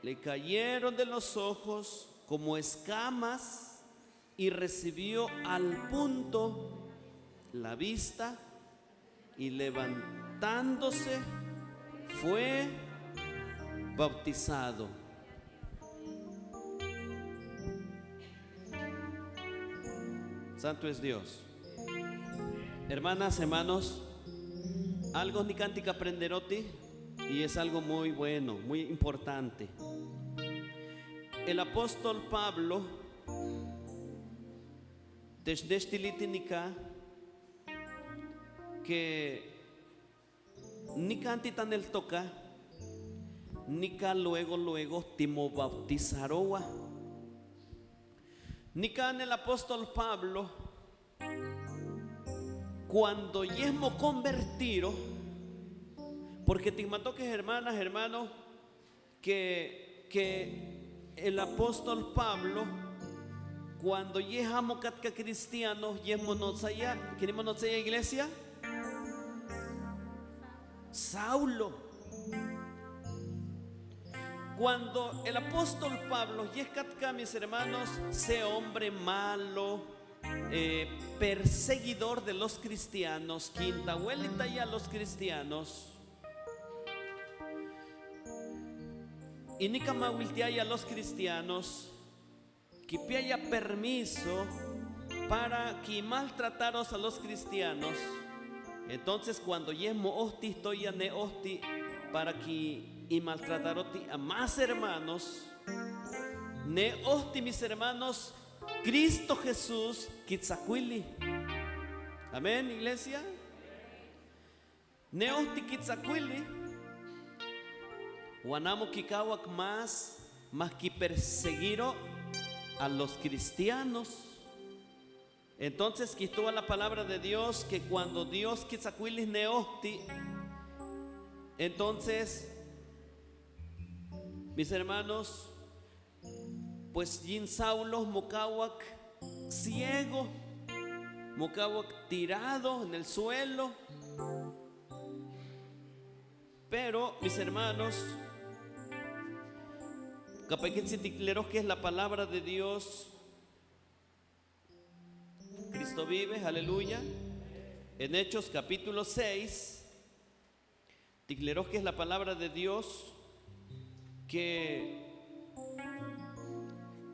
le cayeron de los ojos como escamas y recibió al punto la vista y levantándose fue bautizado. Santo es Dios. Hermanas, hermanos, algo ni cántica aprenderoti y es algo muy bueno, muy importante. El apóstol Pablo desde Tilitinica que ni cantitan el toca nica luego timo bautizaroa nica el apóstol Pablo cuando yesmo convertido, porque te mató que hermanas, hermanos, que el apóstol Pablo cuando yesamo catka cristianos yesmo no saya, queremos no saya iglesia Saulo. Cuando el apóstol Pablo yescatka, mis hermanos, ese hombre malo, perseguidor de los cristianos, quintahuelita y a los cristianos, y ni camawiltea a los cristianos, que haya permiso para que maltrataros a los cristianos. Entonces cuando yesmo hosti estoy ne hosti para que y maltrataroti a más hermanos, ne hosti mis hermanos, Cristo Jesús kitzakuili. Amén, iglesia. Ne hosti kitzakuili. Wanamo kikawak más que perseguiro a los cristianos. Entonces quitó a la palabra de Dios que cuando Dios kitzakuilis neosti, entonces mis hermanos, pues Yin Saulo mocawak ciego, mocawak tirado en el suelo. Pero mis hermanos, capequenciticleros, que es la palabra de Dios, Cristo vive, aleluya. En Hechos capítulo 6, ticleros, que es la palabra de Dios, que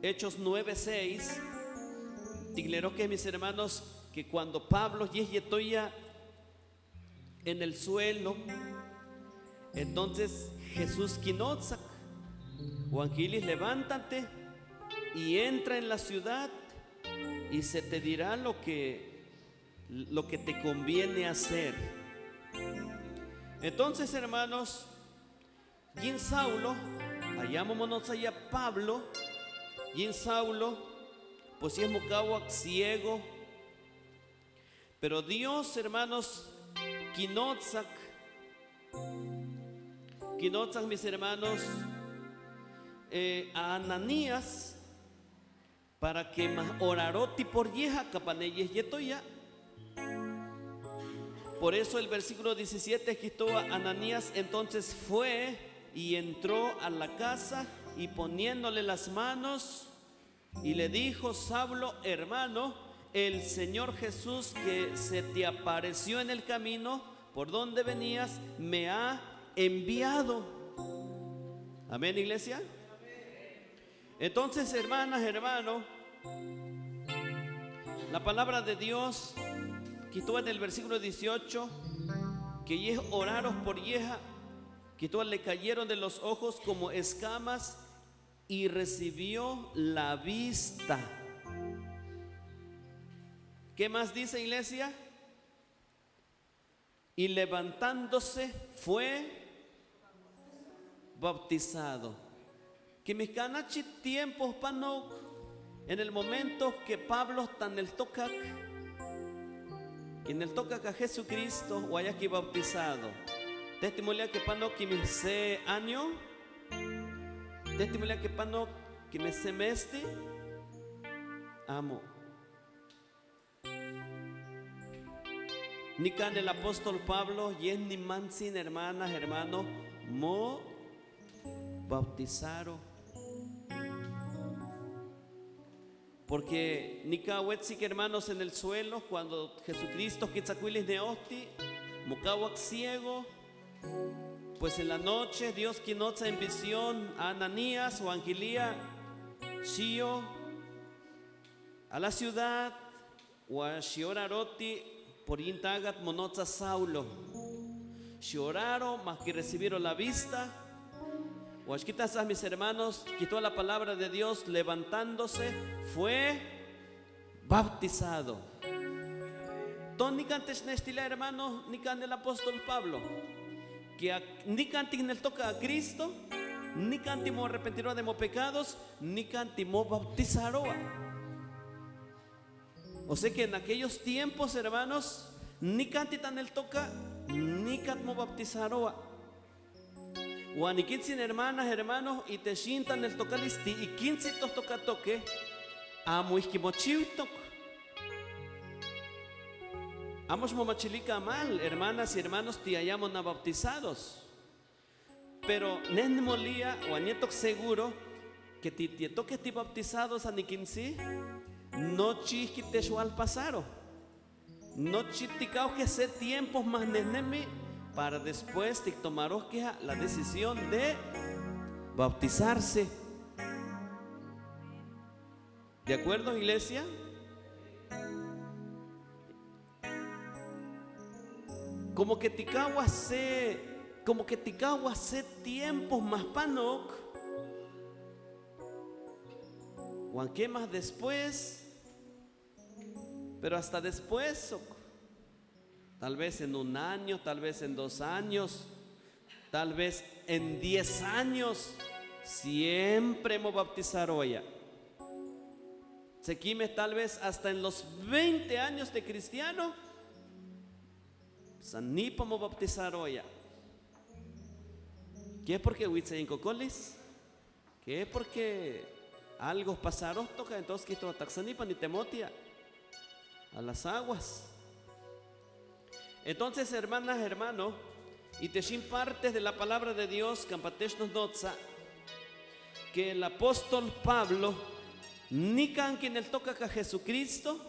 Hechos 9:6, ticleros, que mis hermanos, que cuando Pablo yetoya en el suelo, entonces Jesús quinotzak, Juanquilis, levántate y entra en la ciudad y se te dirá lo que te conviene hacer. Entonces, hermanos, Yin Saulo, hallámonos allá Pablo, Yin Saulo, pues si es mocawak ciego, pero Dios, hermanos, quinotzak, mis hermanos, a Ananías, para que oraroti por yeja capaneyes yetoya. Por eso el versículo 17 quitó a Ananías, entonces fue y entró a la casa y poniéndole las manos y le dijo: Saulo, hermano, el Señor Jesús que se te apareció en el camino por donde venías me ha enviado. Amén, iglesia. Entonces, hermanas, hermanos, la palabra de Dios quitó en el versículo 18 que oraros por yeja, quitó, le cayeron de los ojos como escamas y recibió la vista. ¿Qué más dice, iglesia? Y levantándose fue bautizado. Que mis canachi tiempos pano en el momento que Pablo está en el tocac, que en el tocac a Jesucristo o haya que bautizado. Testimonia que pano que me se año, testimonia que pano que me semestre, amo. Ni can el apóstol Pablo y es ni man sin hermanas, hermanos, mo bautizaron. Porque Nicawetzik, hermanos, en el suelo, cuando Jesucristo quitzacuilis neosti, mukawak ciego, pues en la noche Dios quinotza en visión a Ananías o Angelía, Shio, a la ciudad, o a Shioraroti, por intagat monotza Saulo. Shioraron, más que recibieron la vista. O quitas a mis hermanos, quitó la palabra de Dios, levantándose, fue bautizado. Ni cantes nestila, hermano, ni cante el apóstol Pablo, que ni cantin el toca a Cristo, ni cantimo arrepentiró de mo pecados, ni cantimo bautizaroa. O sea que en aquellos tiempos, hermanos, ni cantitan el toca, ni cantimo bautizaroa. O aniquitsin hermanas, hermanos, y te shintan el tocalisti, y 15 toca toque, amo isquimochiutoc. Amos momachilica mal, hermanas y hermanos, te hayamos bautizados. Pero nen molía o anietok seguro que te toque ti bautizados aniquinsi, no chisquite al pasaro. No chiticao que sé tiempos más nenemi para después te tomaros que la decisión de bautizarse. ¿De acuerdo, iglesia? Como que ticagua sé tiempos más panok. O qué más después. Pero hasta después, tal vez en 1 año, tal vez en 2 años, tal vez en 10 años, siempre hemos bautizado hoy. Sequime tal vez hasta en los 20 años de cristiano, ni podemos bautizar hoy. ¿Qué es porque huitse en cocolis? ¿Qué es porque algo pasaron? Toca entonces que todo taxanipa ni temotia a las aguas. Entonces, hermanas, hermano, y te shin partes de la palabra de Dios, campatesh nos notza, que el apóstol Pablo ni can quien él toca a Jesucristo,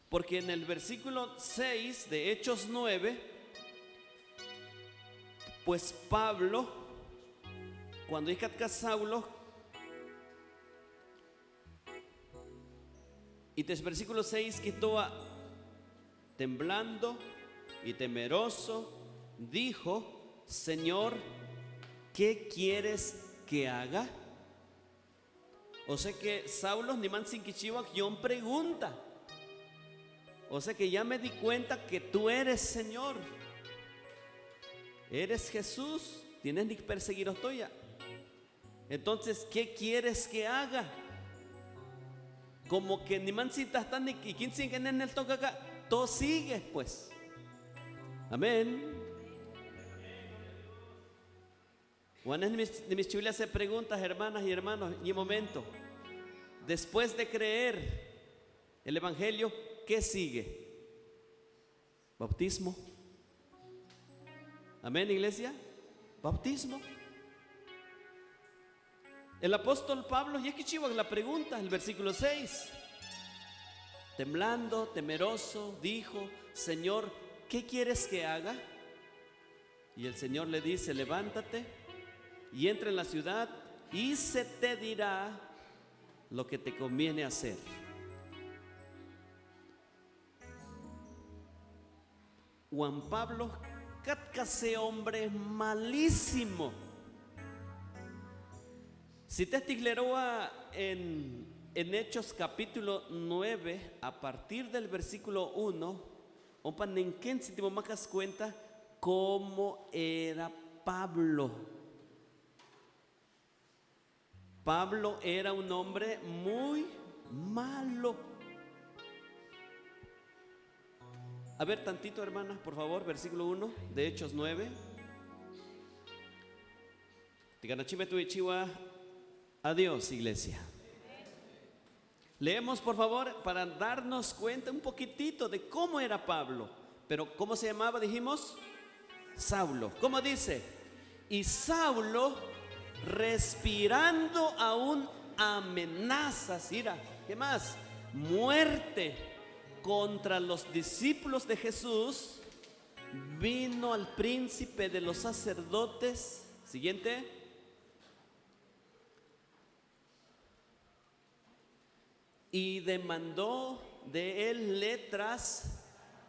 porque en el versículo 6 de Hechos 9, pues Pablo, cuando icatka Saulo, y desde el versículo 6 quitó temblando y temeroso, dijo: Señor, ¿qué quieres que haga? O sea que Saulo ni man sin kichiwak yon pregunta. O sea que ya me di cuenta que tú eres Señor, eres Jesús, tienes que perseguir a tuya. Entonces, ¿qué quieres que haga? Como que ni man citas tan ni quien sigue en el toca acá, todo sigue pues. Amén. Una de mis chulas se preguntas, hermanas y hermanos, y un momento, después de creer el evangelio, ¿qué sigue? Bautismo. Amén, iglesia. Bautismo. El apóstol Pablo, y es que chivo la pregunta, el versículo 6. Temblando, temeroso, dijo: Señor, ¿qué quieres que haga? Y el Señor le dice: levántate y entra en la ciudad y se te dirá lo que te conviene hacer. Juan Pablo, catcase hombre malísimo. Si te estigleroa en Hechos capítulo 9, a partir del versículo 1, opan en quien si te macas cuenta cómo era Pablo. Pablo era un hombre muy malo. A ver tantito, hermanas, por favor, versículo 1 de Hechos 9. Tiganachime tu ichiwa. Adiós, iglesia. Leemos, por favor, para darnos cuenta un poquitito de cómo era Pablo. Pero, ¿cómo se llamaba? Dijimos, Saulo. ¿Cómo dice? Y Saulo respirando aún amenazas, ira, ¿qué más? Muerte contra los discípulos de Jesús, vino al príncipe de los sacerdotes, siguiente, y demandó de él letras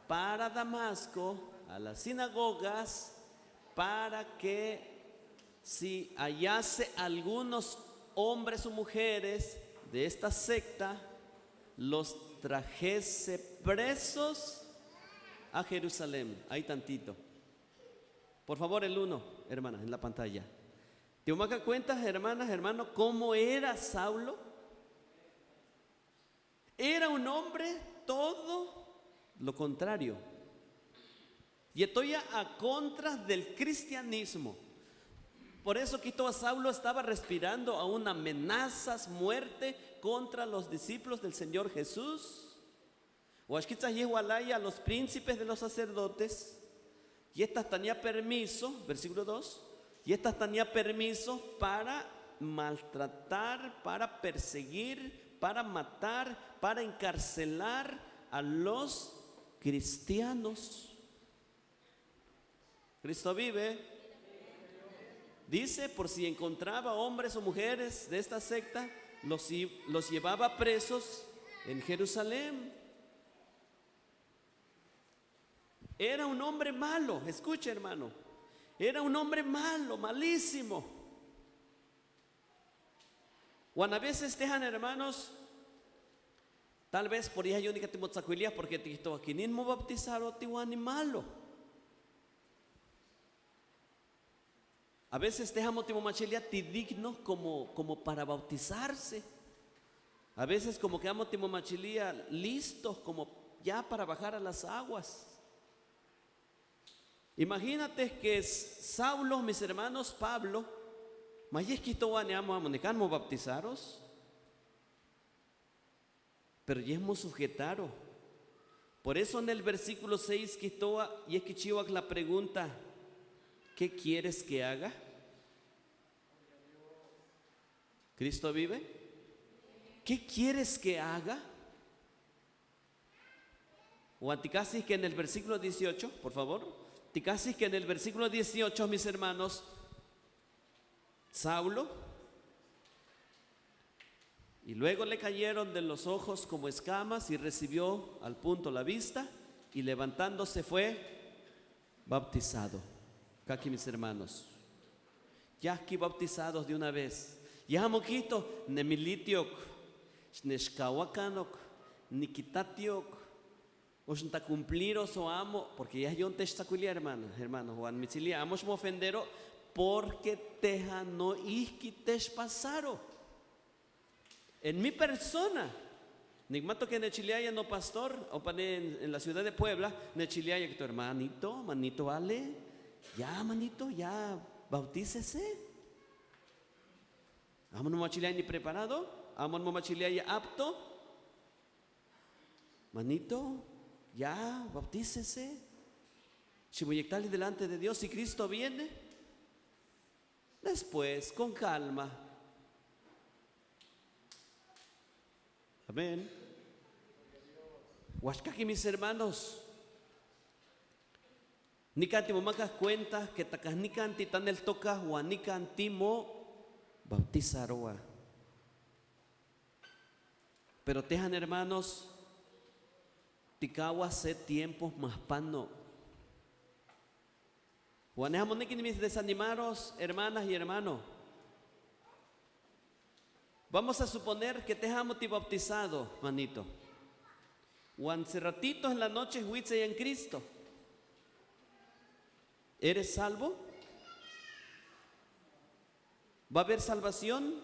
para Damasco, a las sinagogas, para que si hallase algunos hombres o mujeres de esta secta, los trajese presos a Jerusalén. Ahí tantito. Por favor, el 1, hermanas, en la pantalla. ¿Te das cuenta, hermanas, hermanos, cómo era Saulo? Era un hombre todo lo contrario. Y estoy a contra del cristianismo. Por eso que todo Saulo estaba respirando aún amenazas, muerte contra los discípulos del Señor Jesús. O a los príncipes de los sacerdotes. Y estas tenía permiso, versículo 2. Y estas tenía permiso para maltratar, para perseguir, para matar, para encarcelar a los cristianos. Cristo vive. Dice, por si encontraba hombres o mujeres de esta secta, los llevaba presos en Jerusalén. Era un hombre malo, escucha, hermano. Era un hombre malo, malísimo. Cuando a veces dejan, hermanos, tal vez por ahí hay única timotzacuilía porque te quitó aquí ni mo bautizar o tiwani malo. A veces dejamos timomachilia digno como para bautizarse. A veces como que amo timomachilia listos como ya para bajar a las aguas. Imagínate que Saulo, mis hermanos, Pablo, amo bautizaros, pero ya hemos sujetado. Por eso en el versículo 6 y es que la pregunta, ¿qué quieres que haga? ¿Cristo vive? ¿Qué quieres que haga? O anticasis que en el versículo 18, por favor. Anticasis que en el versículo 18, mis hermanos, Saulo, y luego le cayeron de los ojos como escamas y recibió al punto la vista y levantándose fue bautizado. Aquí, mis hermanos, ya aquí bautizados de una vez. Ya moquito, nemilitiok, neshkawakanok, nikitatiok, osnta cumpliros o amo, porque ya yo te estaculia, hermano, Juan Michilia, amos mofendero, porque teja no isquites pasaro. En mi persona, Nigmato que Nechiliaya no pastor, o en la ciudad de Puebla, Nechiliaya que tu manito, vale, ya manito, ya bautícese. Amon Momachiliaya ni preparado, Amon Momachiliaya apto, manito, ya bautícese. Chimoyectali delante de Dios, si Cristo viene, después con calma. Amén. Huascaqui, mis hermanos, ni canti momacas cuenta que tacas ni canti tan el toca o ni cantimo bautizaroa. Pero tejan, hermanos, ticagua hace tiempos más pano. Juanejamos ni que mis desanimaros, hermanas y hermanos. Vamos a suponer que te hemos bautizado, manito. Juan ratito en la noche huitse en Cristo. ¿Eres salvo? ¿Va a haber salvación?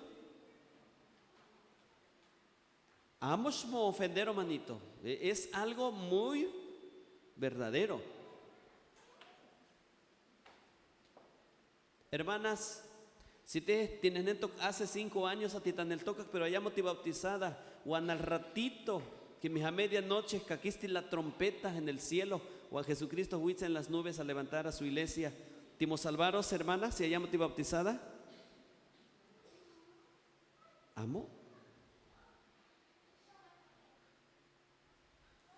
Amos mo ofender, manito. Es algo muy verdadero. Hermanas, si te tienes hace 5 años a ti tan el toca, pero hayamos te bautizada, o al ratito que mis a medianoche caquiste la trompeta en el cielo, o a Jesucristo huitza en las nubes a levantar a su iglesia, timo salvaros, hermanas, si hayamos te bautizada. amó.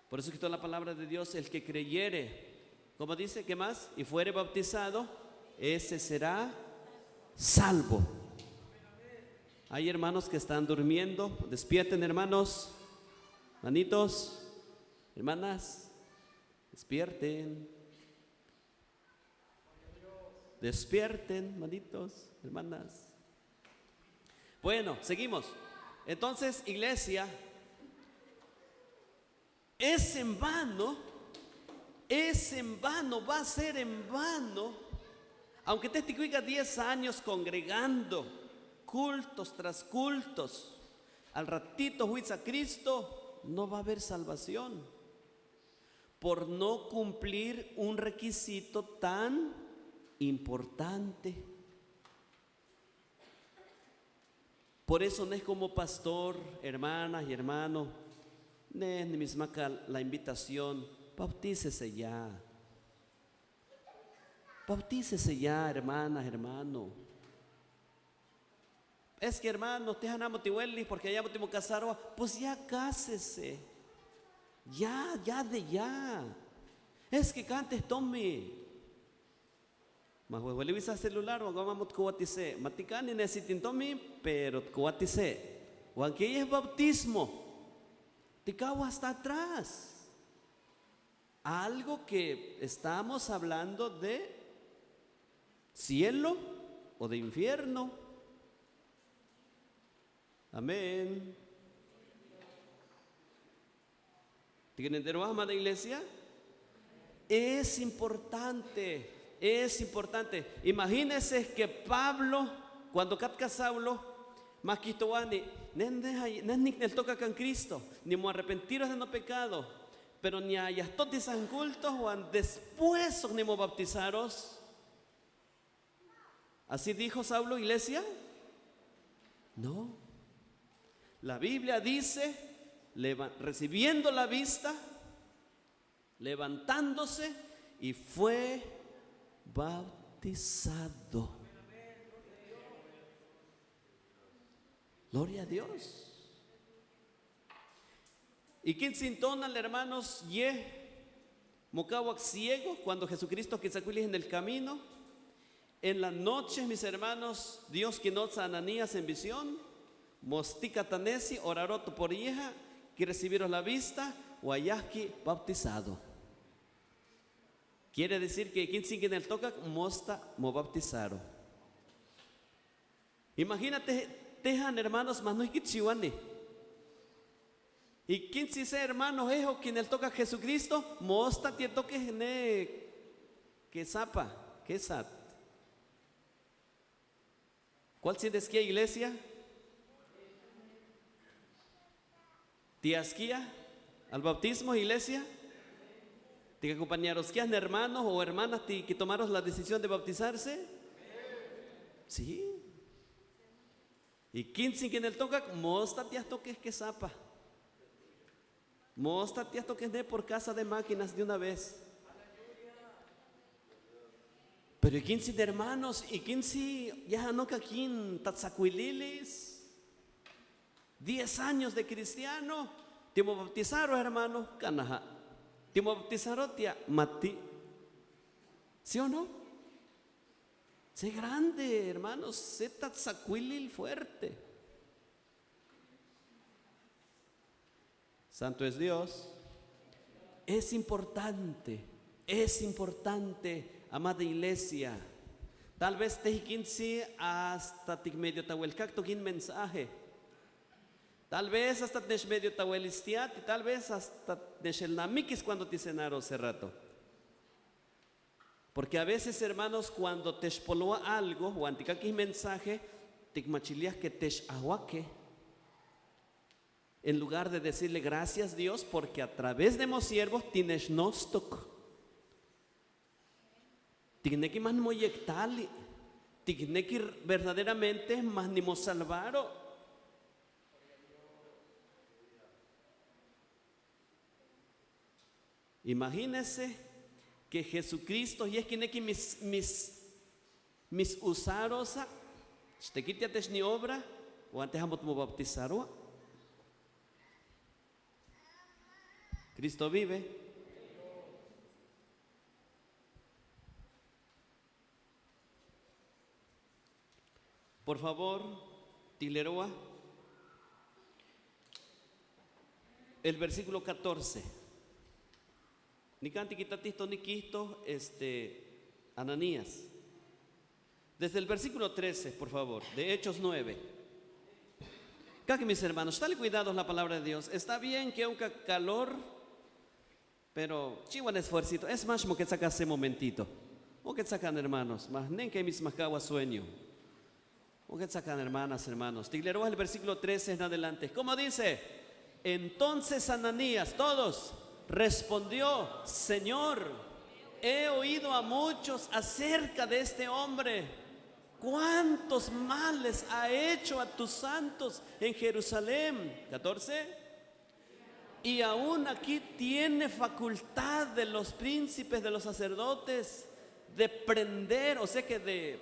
Por eso quitó la palabra de Dios, el que creyere, como dice, ¿qué más? Y fuere bautizado, ese será salvo. Hay hermanos que están durmiendo, despierten hermanos, hermanitos, hermanas, despierten. Despierten, hermanitos, hermanas. Bueno, seguimos. Entonces, iglesia, es en vano, va a ser en vano, aunque te estuviera 10 años congregando, cultos tras cultos, al ratito juicio a Cristo, no va a haber salvación, por no cumplir un requisito tan importante. Por eso no es como pastor, hermanas y hermanos, ni misma la invitación, bautícese ya. Bautícese ya, hermanas, hermano. Es que hermano, te han amado porque allá último casaron, pues ya cásese. Ya. Es que cantes tome. Mas huele visa celular, o vamos cuatice. Maticani necesitin tomi, pero cuatice. O aquí es bautismo. Ticao hasta atrás. Algo que estamos hablando de cielo o de infierno. Amén. ¿Tienen derecho a la iglesia? Es importante. Imagínense que Pablo, cuando catca Saulo, más quitoani, ni toca con Cristo, ni mo arrepentiros de no pecado, pero ni hayas totis en cultos o después ni mo bautizaros. ¿Así dijo Saulo, iglesia? No. La Biblia dice, recibiendo la vista, levantándose y fue bautizado. Gloria a Dios. ¿Y quién sintona, hermanos? Mocawak ciego, cuando Jesucristo que sacuilis en el camino. En la noche, mis hermanos, Dios que nos a Ananías en visión, mostica tanesi, oraroto por hija, que recibiros la vista, guayasqui bautizado. Quiere decir que quien sigue en el toca, mosta mo bautizaron. Imagínate, tejan hermanos, mas no es que chihuane. Y quien si sea hermanos, es o quien el toca Jesucristo, mosta te toque que zapa, que sat. ¿Cuál sientes que iglesia? ¿Tiasquía al bautismo, iglesia? ¿Te acompañaros que hermanos o hermanas que tomaron la decisión de bautizarse? Sí. ¿Y quién sin quien el toca? Mosta te toques que zapa. Mosta te toques de por casa de máquinas de una vez. Pero ¿y quién sin hermanos? ¿Y quién si ya no caquín tatzacuililis? 10 años de cristiano. ¿Te bautizaron, hermano? Canaja. ¿Te bautizaron, tía? Mati. ¿Sí o no? Sé grande, hermanos. Sé tatzacuilil fuerte. Santo es Dios. Es importante, amada iglesia. Tal vez te quince hasta tic medio tahuelcacto quin mensaje. Tal vez hasta tesh medio tahuelistiat y tal vez hasta tesh el namiquis cuando te cenaron hace rato. Porque a veces, hermanos, cuando te expolúa algo o anticaquis mensaje, tic machilias que tesh ahuaque. En lugar de decirle gracias Dios porque a través de mos siervos tienes nostok. Tiene que más moyectali. Tiene que verdaderamente más ni mos salvaro. Imagínense que Jesucristo y es quien es que mis usaros te quitates ni obra O antes vamos a bautizar. Cristo vive. Por favor, Tileroa. El versículo 14. Ni canti quitatisto ni quisto, Ananías. Desde el versículo 13, por favor, de Hechos 9. Acá, mis hermanos, dale cuidado la palabra de Dios. Está bien que aunque calor, pero chihuan esfuercito. Es más como que saca ese momentito. O que sacan hermanos, más nen que mis mascaguas sueño. O que sacan hermanos. Tiglero el versículo 13 en adelante. ¿Cómo dice? Entonces Ananías, todos, respondió: Señor, he oído a muchos acerca de este hombre, cuántos males ha hecho a tus santos en Jerusalén. 14. Y aún aquí tiene facultad de los príncipes, de los sacerdotes, de prender, o sea que de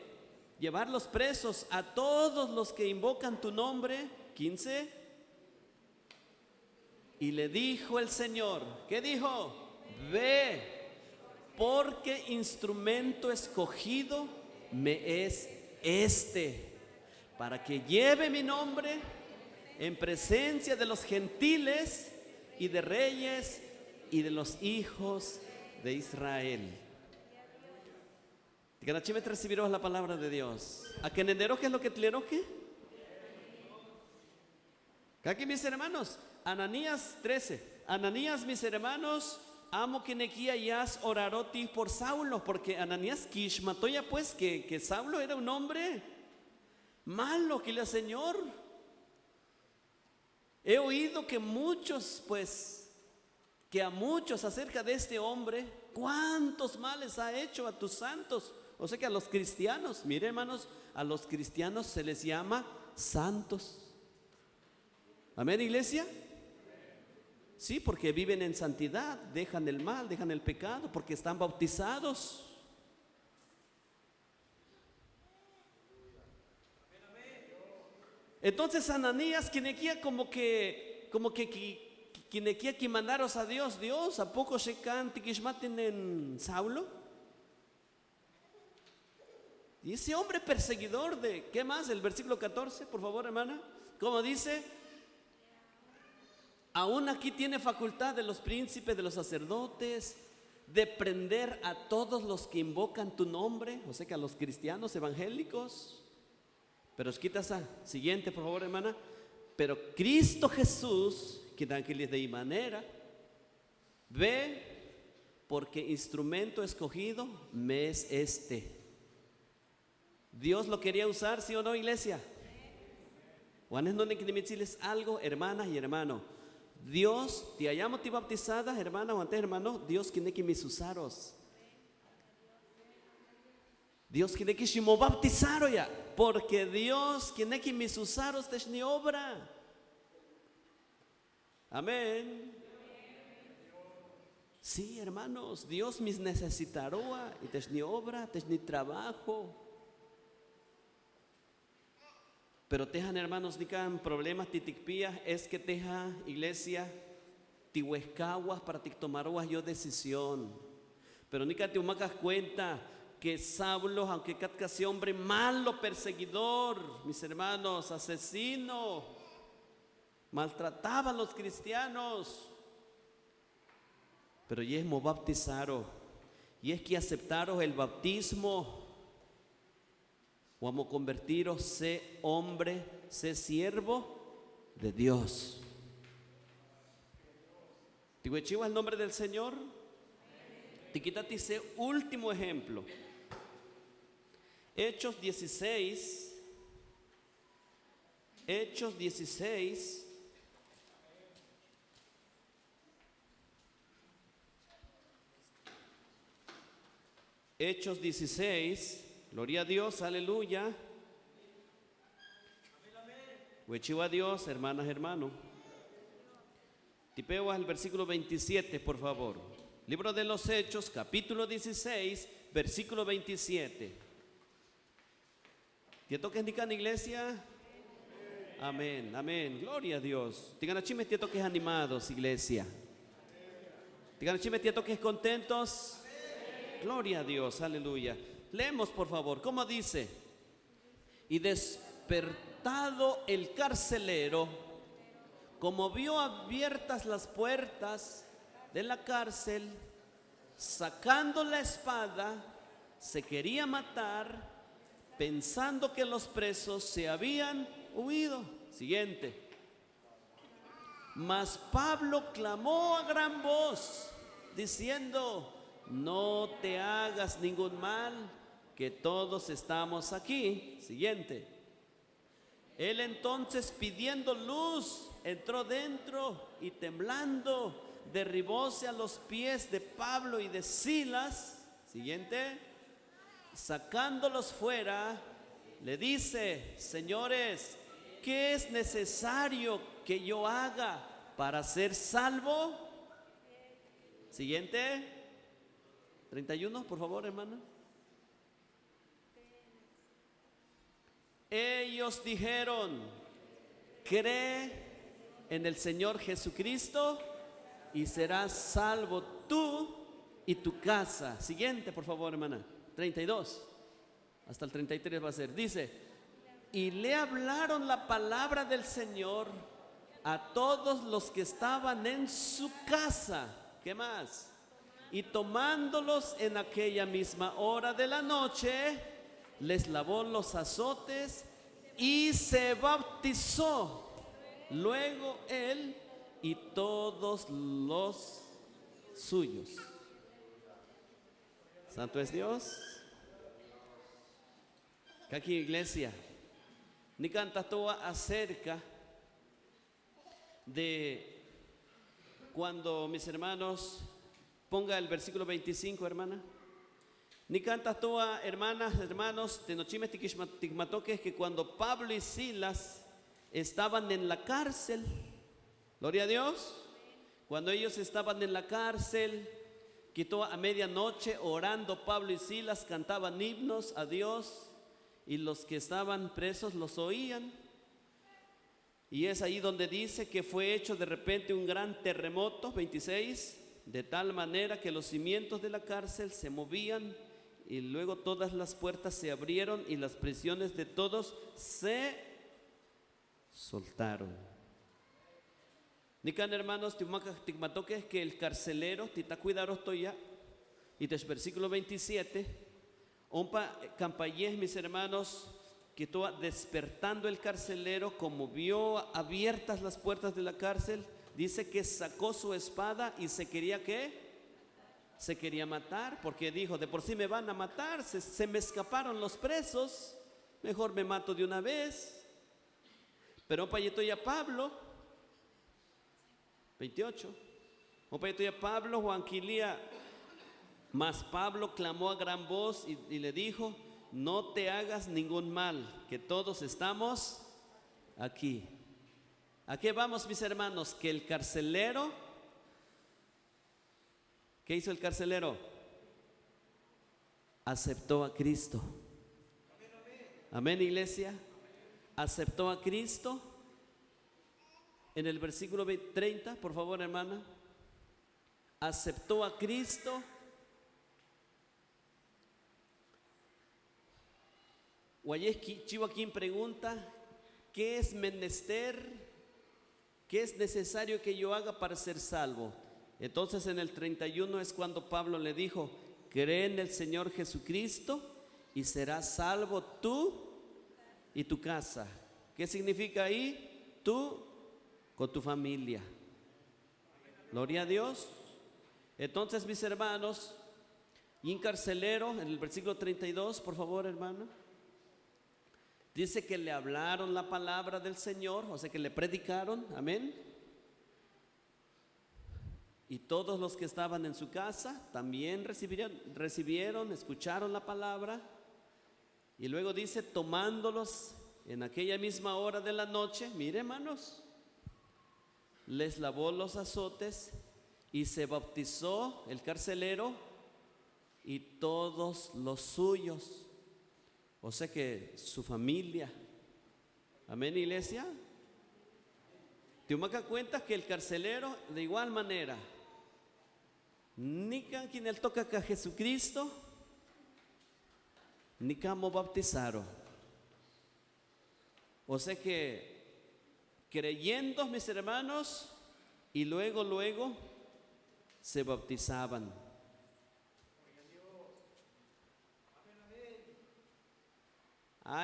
llevarlos presos a todos los que invocan tu nombre. 15. Y le dijo el Señor, ¿qué dijo? Ve, porque instrumento escogido me es para que lleve mi nombre en presencia de los gentiles y de reyes y de los hijos de Israel. Ganachime recibirás la palabra de Dios. ¿A que nendero qué es lo que tleroque? Aquí, mis hermanos, Ananías 13. Ananías, mis hermanos, amo que nequía yas oraroti por Saulo, porque Ananías Kish mató ya pues que Saulo era un hombre malo, que el Señor. He oído que muchos, pues, que a muchos acerca de este hombre, cuántos males ha hecho a tus santos. O sea que a los cristianos, mire hermanos, a los cristianos se les llama santos. Amén, iglesia. Sí, porque viven en santidad, dejan el mal, dejan el pecado, porque están bautizados. Entonces Ananías, quien quería como que quien quería que mandaros a Dios, ¿a poco se canti que maten en Saulo? Y ese hombre perseguidor de, ¿qué más? El versículo 14, por favor, hermana. ¿Cómo dice? Aún aquí tiene facultad de los príncipes, de los sacerdotes, de prender a todos los que invocan tu nombre, o sea que a los cristianos evangélicos. Pero quitas a siguiente, por favor, hermana. Pero Cristo Jesús, que dan que les de manera, ve, porque instrumento escogido me es Dios lo quería usar, ¿sí o no, iglesia? Juanes no decirles algo, hermanas y hermanos. Dios, te hayamos te bautizadas, hermana o antes, hermano. Dios quiere que mis usaros. Dios quiere que me bautizaron ya, porque Dios quiere que mis usaros te ni obra. Amén. Sí, hermanos, Dios mis necesitará y te ni obra, te ni trabajo. Pero tejan, hermanos, dican problemas titicpías, es que teja iglesia tihuescaguas para tomaruas yo decisión. Pero ni que te humacas cuenta que Saulo, aunque casi hombre malo, perseguidor, mis hermanos, asesino, maltrataba a los cristianos. Pero y es mo bautizaron, y es que aceptaron el bautismo. Vamos a convertiros, sé hombre, sé siervo de Dios. ¿Tihuechiva el nombre del Señor? Tiquitati sé último ejemplo. Hechos 16. Hechos 16. Hechos 16. Gloria a Dios, aleluya. Huechiva a Dios, hermanas, hermanos. Tipeo el versículo 27, por favor. Libro de los Hechos, capítulo 16, versículo 27. ¿Te toca indicar en iglesia? Amén, amén. Gloria a Dios. Tiganachime te toques animados, iglesia. Tiganachime te toques contentos. Gloria a Dios, aleluya. Leemos por favor, ¿cómo dice? Y despertado el carcelero, como vio abiertas las puertas de la cárcel, sacando la espada, se quería matar, pensando que los presos se habían huido. Siguiente. Mas Pablo clamó a gran voz, diciendo: no te hagas ningún mal, que todos estamos aquí. Siguiente. Él entonces, pidiendo luz, entró dentro y temblando, derribóse a los pies de Pablo y de Silas. Siguiente. Sacándolos fuera, le dice: señores, ¿qué es necesario que yo haga para ser salvo? Siguiente. 31, por favor, hermana. Ellos dijeron: cree en el Señor Jesucristo y serás salvo tú y tu casa. Siguiente, por favor, hermana. 32. Hasta el 33 va a ser. Dice: y le hablaron la palabra del Señor a todos los que estaban en su casa. ¿Qué más? Y tomándolos en aquella misma hora de la noche, les lavó los azotes y se bautizó. Luego él y todos los suyos. Santo es Dios. Que aquí, iglesia, ni canta toda acerca de cuando, mis hermanos, ponga el versículo 25, hermana. Ni canta toda, hermanas, hermanos, tenochimes tigmatoques, que cuando Pablo y Silas estaban en la cárcel, gloria a Dios, cuando ellos estaban en la cárcel, quitó a medianoche orando Pablo y Silas, cantaban himnos a Dios y los que estaban presos los oían. Y es ahí donde dice que fue hecho de repente un gran terremoto, 26, de tal manera que los cimientos de la cárcel se movían y luego todas las puertas se abrieron y las prisiones de todos se soltaron. Nican, hermanos, tigmatoques que el carcelero, tita cuidaros toya, y del versículo 27, ompa campayés, mis hermanos, que toa despertando el carcelero, como vio abiertas las puertas de la cárcel, dice que sacó su espada y se quería, ¿qué? Se quería matar, porque dijo: de por sí me van a matar, se me escaparon los presos, mejor me mato de una vez. Pero ompa yetoya Pablo, 28. Ompa yetoya Pablo, Juanquilía. Mas Pablo clamó a gran voz y le dijo: no te hagas ningún mal, que todos estamos aquí. ¿A qué vamos, mis hermanos? Que el carcelero, ¿qué hizo el carcelero? Aceptó a Cristo. Amén, iglesia. Aceptó a Cristo. En el versículo 30, por favor, hermana. Aceptó a Cristo. Guayeski Chihuaquín pregunta: ¿qué es menester? ¿Qué es necesario que yo haga para ser salvo? Entonces en el 31 es cuando Pablo le dijo: cree en el Señor Jesucristo y serás salvo tú y tu casa. ¿Qué significa ahí? Tú con tu familia. Gloria a Dios. Entonces, mis hermanos, y un carcelero, en el versículo 32, por favor, hermano, dice que le hablaron la palabra del Señor, o sea que le predicaron, amén. Y todos los que estaban en su casa también recibieron, escucharon la palabra. Y luego dice: tomándolos en aquella misma hora de la noche, mire, hermanos, les lavó los azotes y se bautizó el carcelero y todos los suyos. O sea que su familia, amén, iglesia, Te umaca cuenta que el carcelero de igual manera, ni can quien él toca a Jesucristo, ni camo bautizaron. O sea que creyendo, mis hermanos, y luego se bautizaban.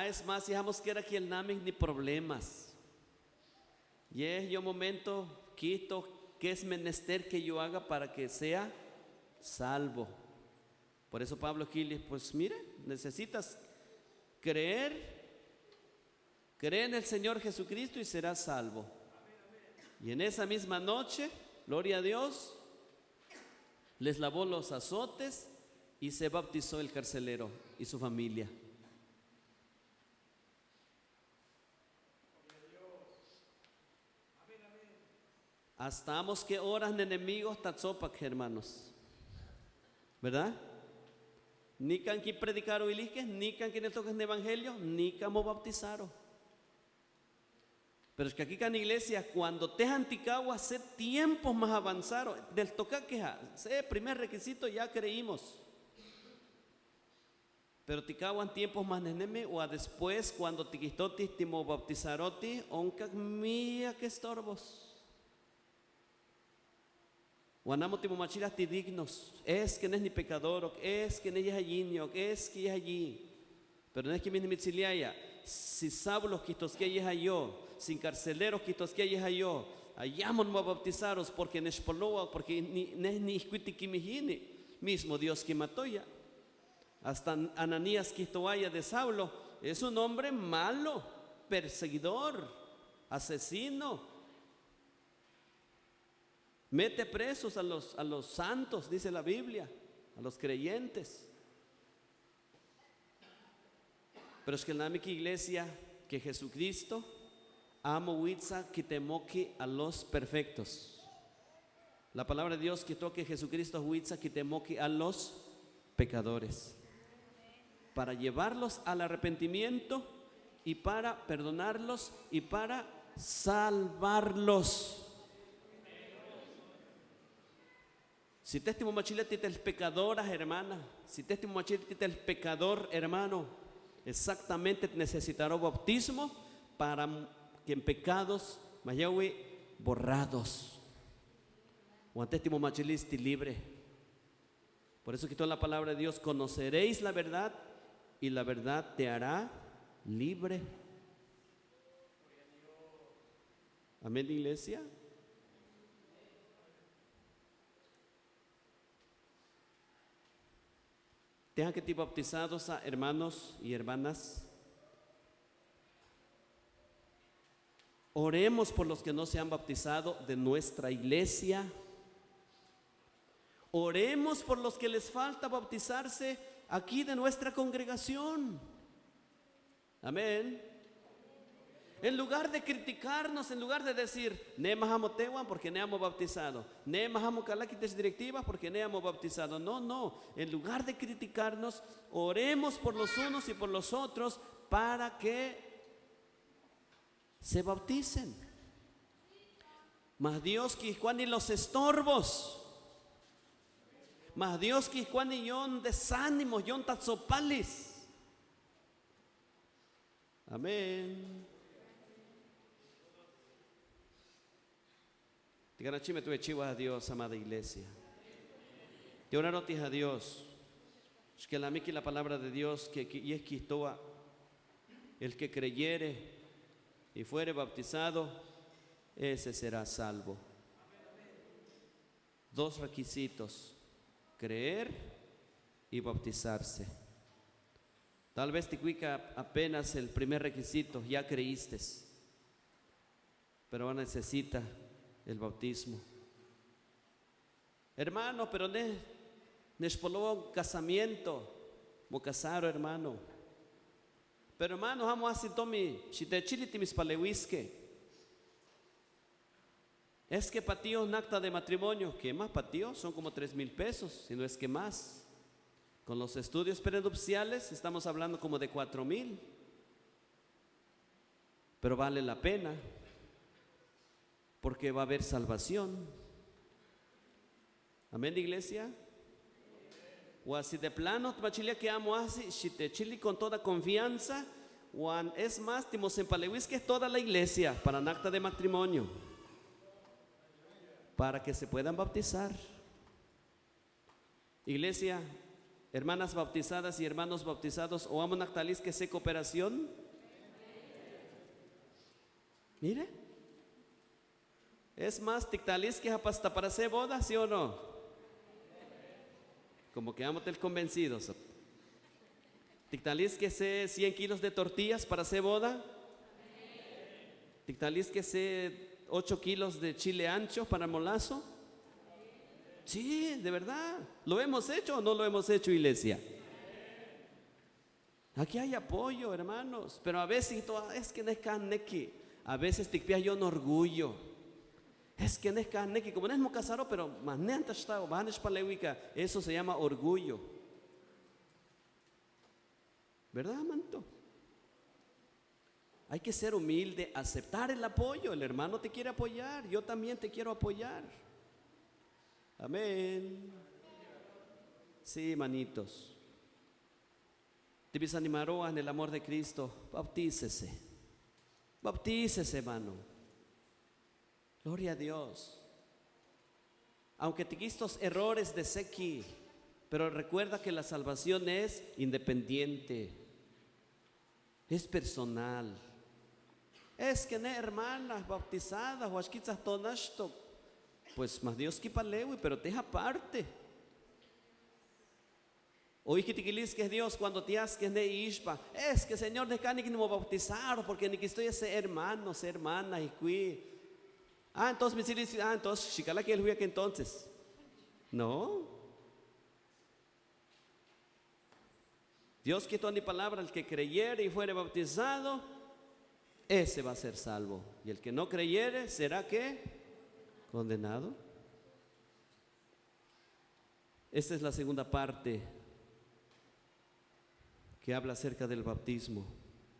Es más, digamos que era que el namen ni problemas. Y es yo momento, quito, que es menester que yo haga para que sea salvo. Por eso Pablo Giles, pues mire, necesitas creer en el Señor Jesucristo y serás salvo. Y en esa misma noche, gloria a Dios, les lavó los azotes y se bautizó el carcelero y su familia. Hasta amos que horas de enemigos tatzopak, hermanos, ¿verdad? Ni can que predicaron iliques, ni can que toquen el evangelio, ni camo bautizaron. Pero es que aquí en la iglesia, cuando te anticagua, hace tiempos más avanzaron. Del toca queja, ese primer requisito ya creímos. Pero ticaguan tiempos más neneme, o a después, cuando tiquistoti, timo bautizaroti, onca mía que estorbos. Guanamo timo machiras ti dignos, es que no es ni pecador, es que no es allí, es que es allí. Pero no es que mi mitziliaya, si sablos quistos que es yo, sin carceleros quistos que es yo, hayamos no bautizaros porque no es poloa, porque ni iscuiti kimihini, mismo Dios que mató ya. Hasta Ananías Quistoaya de Saulo es un hombre malo, perseguidor, asesino. Mete presos a los santos, dice la Biblia, a los creyentes. Pero es que en la iglesia, que Jesucristo amo huitza quitemoki a los perfectos. La palabra de Dios quitó que Jesucristo huitza quitemoki a los pecadores, para llevarlos al arrepentimiento y para perdonarlos y para salvarlos. Si te estimo machilete el pecador, hermana, si te estimo machilete el pecador, hermano, exactamente necesitará bautismo para que en pecados mayawi borrados. O antes estimo machilisti libre. Por eso quitó la palabra de Dios: conoceréis la verdad y la verdad te hará libre. Amén, iglesia. Tengan que estar bautizados a hermanos y hermanas. Oremos por los que no se han bautizado de nuestra iglesia. Oremos por los que les falta bautizarse aquí de nuestra congregación. Amén. En lugar de criticarnos, en lugar de decir, ne mahamotewan porque ne hemos bautizado, ne mahamokalaquites directivas porque ne hemos bautizado. No, en lugar de criticarnos, oremos por los unos y por los otros para que se bauticen. Mas Dios quiscuan y los estorbos. Mas Dios quiscuan y yon desánimos, yon tatzopalis. Amén. Tiganachime tuve chivas a Dios, amada iglesia. Te una noticia a Dios. Es que la palabra de Dios que y es quistoa. El que creyere y fuere bautizado, ese será salvo. Dos requisitos: creer y bautizarse. Tal vez te cuica apenas el primer requisito, ya creíste, pero necesita el bautismo. Hermano, pero nespoló casamiento, mo casaro, hermano. Pero hermano, vamos a hacer tomi, si te chiliti mis palewisque. Es que patío un acta de matrimonio, ¿qué más patío? Son como 3,000 pesos, si no es que más. Con los estudios prenupciales estamos hablando como de 4,000. Pero vale la pena. porque va a haber salvación. Amén, iglesia. O así de plano, machilia que amo así, si te chili con toda confianza, Juan, es más, timos en Palewis que es toda la iglesia para un acta de matrimonio, para que se puedan bautizar. Iglesia, hermanas bautizadas y hermanos bautizados, o amo nactalis que se cooperación. Mire, es más, tictalis que hasta para hacer boda, ¿sí o no? Como que amo el convencidos. Tictalis que se 100 kilos de tortillas para hacer boda. Tictalis que se 8 kilos de chile ancho para molazo. Sí, de verdad. ¿Lo hemos hecho o no lo hemos hecho, iglesia? Aquí hay apoyo, hermanos. Pero a veces es que no es carne. A veces te pilla yo un orgullo. Es que no es carne, como no es mocasaro, pero más nenta está o banes paleuica. Eso se llama orgullo. ¿Verdad, manto? Hay que ser humilde, aceptar el apoyo. El hermano te quiere apoyar, yo también te quiero apoyar. Amén. Sí, manitos. Te desanimaró en el amor de Cristo. Bautícese. Bautícese, hermano. Gloria a Dios. Aunque te estos errores de sequi, pero recuerda que la salvación es independiente, es personal. Es que no hermanas bautizadas o quizás tonasto, pues más Dios que palewi, pero te aparte. Oí que te que es Dios cuando te has que ne ispa, es que Señor de cani que no me bautizaron porque ni que estoy ese hermano, esa hermana y qui. Entonces me dice, entonces, chicala que él huía que entonces. No. Dios quitó mi palabra, el que creyere y fuere bautizado, ese va a ser salvo. Y el que no creyere, ¿será qué? Condenado. Esta es la segunda parte que habla acerca del bautismo.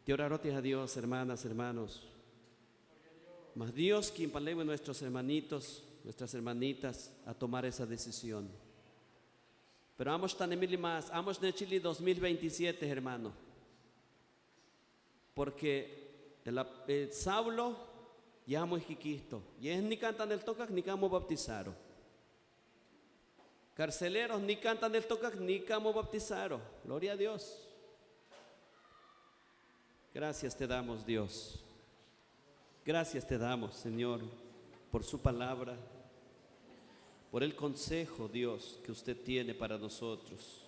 Te orarote a Dios, hermanas, hermanos. Mas Dios quien paleve a nuestros hermanitos, nuestras hermanitas a tomar esa decisión. Pero vamos tan emili más, vamos en Chile 2027, hermano. Porque el Saulo ya muy jiquisto. Y es ni cantan el tocac ni camo bautizaron. Carceleros ni cantan el tocac ni camo bautizaron. Gloria a Dios. Gracias te damos, Dios. Gracias te damos, Señor, por su palabra, por el consejo, Dios, que usted tiene para nosotros.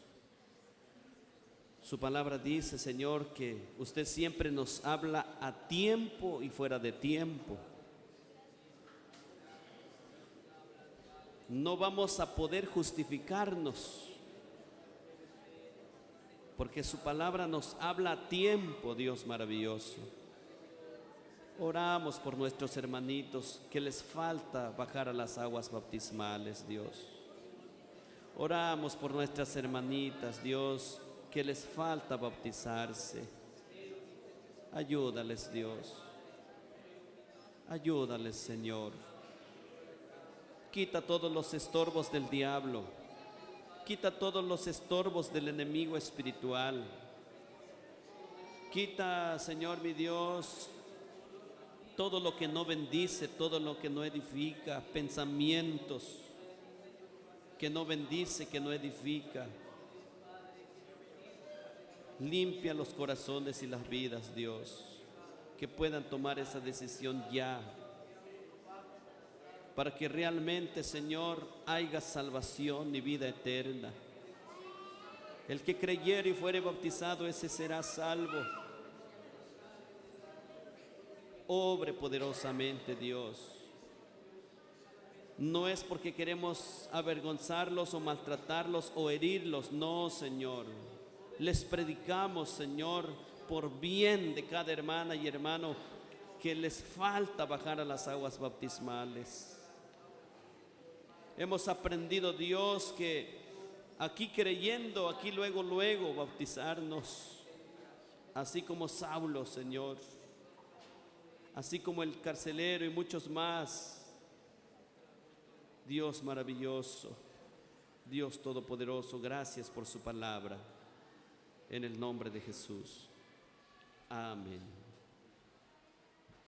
Su palabra dice, Señor, que usted siempre nos habla a tiempo y fuera de tiempo. No vamos a poder justificarnos, porque su palabra nos habla a tiempo, Dios maravilloso. Oramos por nuestros hermanitos que les falta bajar a las aguas bautismales, Dios. Oramos por nuestras hermanitas, Dios, que les falta bautizarse. Ayúdales, Dios. Ayúdales, Señor. Quita todos los estorbos del diablo. Quita todos los estorbos del enemigo espiritual. Quita, Señor mi Dios, todo lo que no bendice, todo lo que no edifica, pensamientos que no bendice, que no edifica. Limpia los corazones y las vidas, Dios, que puedan tomar esa decisión ya, para que realmente, Señor, haya salvación y vida eterna. El que creyere y fuere bautizado, ese será salvo. Obre poderosamente, Dios. No es porque queremos avergonzarlos o maltratarlos o herirlos, no, Señor. Les predicamos, Señor, por bien de cada hermana y hermano que les falta bajar a las aguas bautismales. Hemos aprendido, Dios, que aquí creyendo, aquí luego bautizarnos, así como Saulo, Señor. Así como el carcelero y muchos más Dios maravilloso, Dios todopoderoso, gracias por su palabra. En el nombre de Jesús. Amén.